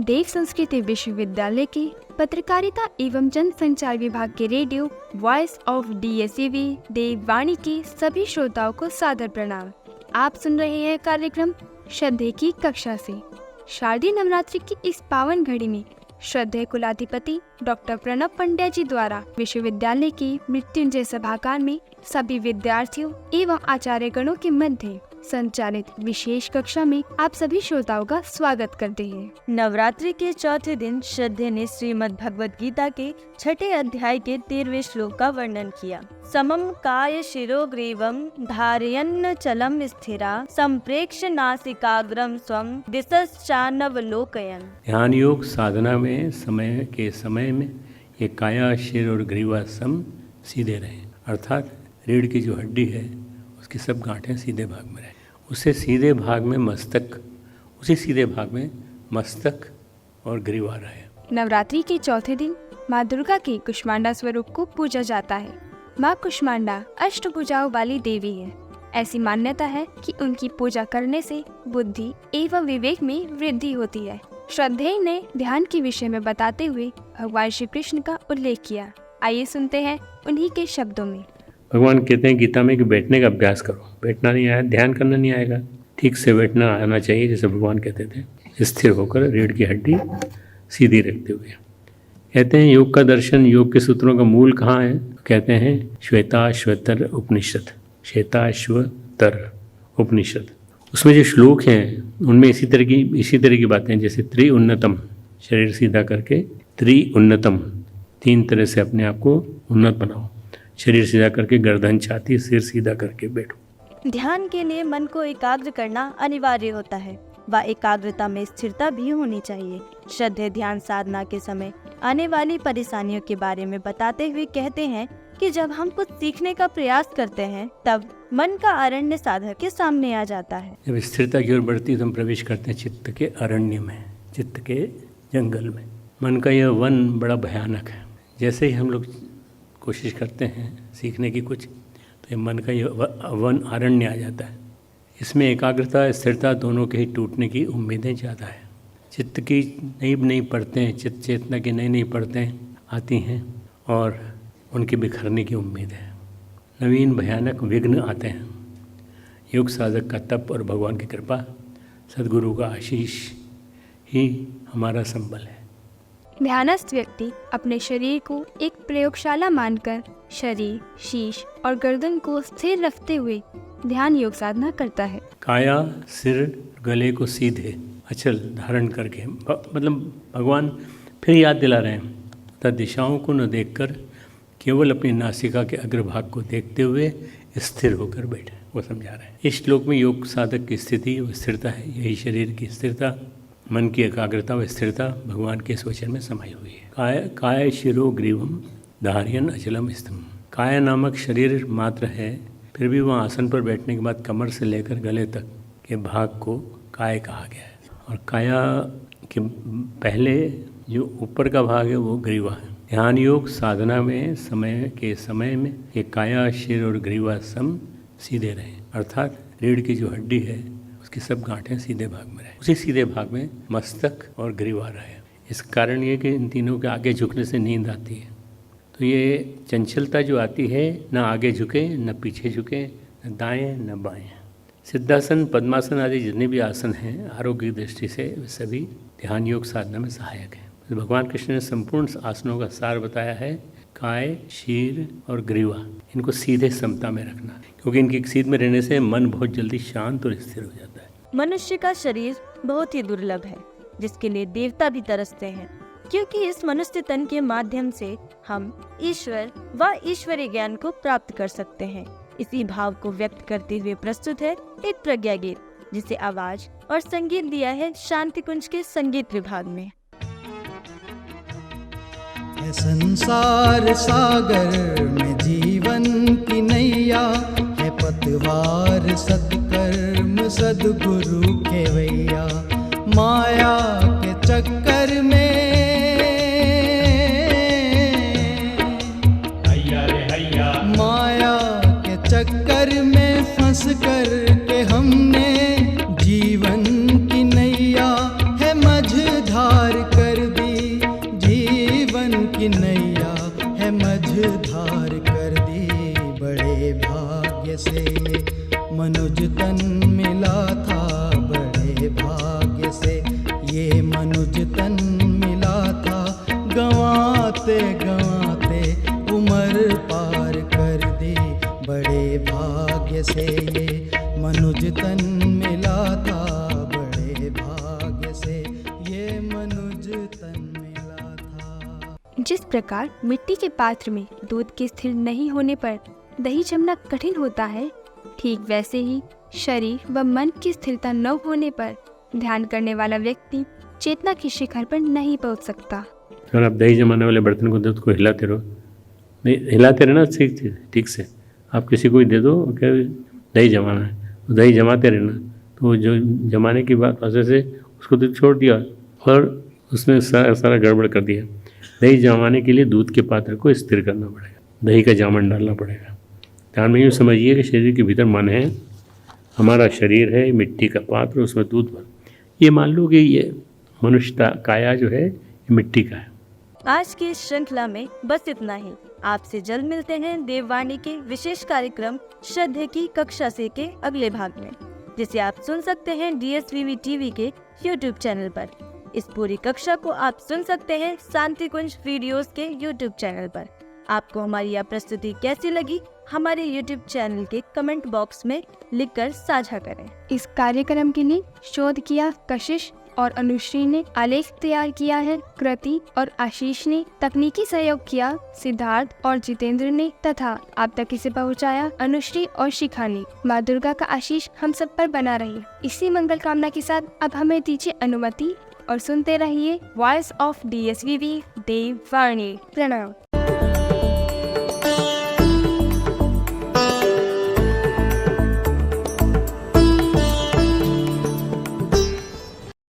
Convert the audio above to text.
देव संस्कृति विश्वविद्यालय के पत्रकारिता एवं जनसंचार विभाग के रेडियो वॉइस ऑफ DSAV देववाणी के सभी श्रोताओं को सादर प्रणाम। आप सुन रहे हैं कार्यक्रम श्रद्धे की कक्षा से। शारदीय नवरात्रि की इस पावन घड़ी में श्रद्धेय कुलाधिपति डॉक्टर प्रणव पंड्या जी द्वारा विश्वविद्यालय के मृत्युंजय सभागार में सभी विद्यार्थियों एवं आचार्य गणों के मध्य संचालित विशेष कक्षा में आप सभी श्रोताओं का स्वागत करते हैं। नवरात्रि के चौथे दिन श्रद्धेय ने श्रीमद् भगवद गीता के 6 अध्याय के 13वें श्लोक का वर्णन किया। समम काय शिरो ग्रीवम धारयन्न चलम स्थिरा संप्रेक्ष्य नासिकाग्रम स्वम दिशश्चानवलोकयन्। ध्यान योग साधना में समय में ये काया शिर और ग्रीवा सम सीधे रहे, अर्थात रीढ़ की जो हड्डी है उसकी सब गांठें सीधे भाग में रहे, उसी सीधे भाग में मस्तक और ग्रीवा रहे। नवरात्रि के चौथे दिन माँ दुर्गा के कुष्मांडा स्वरूप को पूजा जाता है। माँ कुष्मांडा अष्टभुजाओं वाली देवी है। ऐसी मान्यता है कि उनकी पूजा करने से बुद्धि एवं विवेक में वृद्धि होती है। श्रद्धेय ने ध्यान के विषय में बताते हुए भगवान श्री कृष्ण का उल्लेख किया। आइए सुनते हैं उन्हीं के शब्दों में। भगवान कहते हैं गीता में कि बैठने का अभ्यास करो। बैठना नहीं आया, ध्यान करना नहीं आएगा, ठीक से बैठना आना चाहिए। जैसे भगवान कहते थे, स्थिर होकर रीढ़ की हड्डी सीधी रखते हुए। कहते हैं योग का दर्शन, योग के सूत्रों का मूल कहाँ है? कहते हैं श्वेताश्वतर उपनिषद, श्वेताश्वतर उपनिषद। उसमें जो श्लोक हैं उनमें इसी तरह की बातें, जैसे त्रिउन्नतम, शरीर सीधा करके, त्रिउन्नतम, 3 तरह से अपने आप को उन्नत बनाओ। शरीर सीधा करके, गर्दन, छाती, सिर सीधा करके बैठो। ध्यान के लिए मन को एकाग्र करना अनिवार्य होता है व एकाग्रता में स्थिरता भी होनी चाहिए। श्रद्धेय ध्यान साधना के समय आने वाली परेशानियों के बारे में बताते हुए कहते हैं कि जब हम कुछ सीखने का प्रयास करते हैं तब मन का अरण्य साधक के सामने आ जाता है। जब स्थिरता की ओर बढ़ती है तो हम प्रवेश करते हैं चित्त के अरण्य में, चित्त के जंगल में। मन का यह वन बड़ा भयानक है। जैसे ही हम लोग कोशिश करते हैं सीखने की कुछ, तो ये मन का यह वन अरण्य आ जाता है। इसमें एकाग्रता स्थिरता दोनों के ही टूटने की उम्मीदें ज़्यादा है। चित्त की नई परतें, चित्त चेतना की नई परतें आती हैं और उनके बिखरने की उम्मीद है। नवीन भयानक विघ्न आते हैं। योग साधक का तप और भगवान की कृपा, सद्गुरु का आशीष ही हमारा संबल है। ध्यानस्थ व्यक्ति अपने शरीर को एक प्रयोगशाला मानकर शरीर, शीश और गर्दन को स्थिर रखते हुए ध्यान योग साधना करता है। काया, सिर, गले को सीधे अचल धारण करके, मतलब भगवान फिर याद दिला रहे हैं, तथा दिशाओं को न देखकर केवल अपनी नासिका के अग्रभाग को देखते हुए स्थिर होकर बैठे, वो समझा रहे हैं। इस श्लोक में योग साधक की स्थिति व स्थिरता है। यही शरीर की स्थिरता, मन की एकाग्रता व स्थिरता भगवान के इस वचन में समाई हुई है। काय शिरो ग्रीवम धारयन् अचलम स्तम। काय नामक शरीर मात्र है, फिर भी वहाँ आसन पर बैठने के बाद कमर से लेकर गले तक के भाग को काय कहा गया है। और काया के पहले जो ऊपर का भाग है वो ग्रीवा है। ध्यान योग साधना में समय में ये काया, शिर और ग्रीवा सम सीधे रहे, अर्थात रीढ़ की जो हड्डी है उसकी सब गांठें सीधे भाग में रहे, उसी सीधे भाग में मस्तक और ग्रीवा रहे। इस कारण ये कि इन तीनों के आगे झुकने से नींद आती है। तो ये चंचलता जो आती है, न आगे झुके न पीछे झुके, न दाएं न बाएं। सिद्धासन, पद्मासन आदि जितने भी आसन हैं आरोग्य की दृष्टि से वे सभी ध्यान योग साधना में सहायक हैं। तो भगवान कृष्ण ने संपूर्ण आसनों का सार बताया है। काय, शीर और ग्रीवा, इनको सीधे समता में रखना, क्योंकि इनकी सीध में रहने से मन बहुत जल्दी शांत और स्थिर हो जाता है। मनुष्य का शरीर बहुत ही दुर्लभ है, जिसके लिए देवता भी तरसते हैं, क्योंकि इस मनुष्य तन के माध्यम से हम ईश्वर व ईश्वरीय ज्ञान को प्राप्त कर सकते हैं। इसी भाव को व्यक्त करते हुए प्रस्तुत है एक प्रज्ञा गीत, जिसे आवाज और संगीत दिया है शांति कुंज के संगीत विभाग में। संसार सागर में जीवन की नैया है, पतवार सत्कर्म सद्गुरु के वैया। माया के चक्कर में माया के चक्कर में फंस कर के हमने जीवन की नैया है मझधार धार कर दी बड़े भाग्य से। मनुज तन मिला था बड़े भाग्य से, ये मनुज तन मिला था गंवाते गंवाते उम्र पार कर दी बड़े भाग्य से। ये मनुज तन मिला था बड़े भाग्य से, ये मनुज तन मिला था। जिस प्रकार मिट्टी के पात्र में दूध के स्थिर नहीं होने पर दही जमना कठिन होता है, ठीक वैसे ही शरीर व मन की स्थिरता न होने पर ध्यान करने वाला व्यक्ति चेतना के शिखर पर नहीं पहुंच सकता। अगर आप दही जमाने वाले बर्तन को दो तो हिलाते रहो, नहीं हिलाते रहना ठीक से। आप किसी को ही दे दो क्या दही जमाना है, तो दही जमाते रहना, तो जो जमाने की बात प्रोसेस है उसको तो छोड़ दिया और उसमें सारा गड़बड़ कर दिया। दही जमाने के लिए दूध के पात्र को स्थिर करना पड़ेगा, दही का जामन डालना पड़ेगा। ध्यान में यूँ समझिए कि शरीर के भीतर मन है, हमारा शरीर है मिट्टी का पात्र, उसमें दूध भर। ये मान लो कि ये मनुष्य काया जो है ये मिट्टी का है। आज की इस श्रृंखला में बस इतना ही। आपसे जल्द मिलते हैं देववाणी के विशेष कार्यक्रम श्रद्धे की कक्षा से के अगले भाग में, जिसे आप सुन सकते हैं DSVV TV के YouTube चैनल पर। इस पूरी कक्षा को आप सुन सकते हैं शांति कुंज वीडियोस के YouTube चैनल पर। आपको हमारी यह प्रस्तुति कैसी लगी हमारे YouTube चैनल के कमेंट बॉक्स में लिखकर साझा करें। इस कार्यक्रम के लिए शोध किया कशिश और अनुश्री ने, आलेख तैयार किया है कृति और आशीष ने, तकनीकी सहयोग किया सिद्धार्थ और जितेंद्र ने, तथा आप तक इसे पहुंचाया अनुश्री और शिखा ने। माँ दुर्गा का आशीष हम सब पर बना रही। इसी मंगल कामना के साथ अब हमें दीजिए अनुमति और सुनते रहिए वॉइस ऑफ DSVV देववाणी। प्रणाम।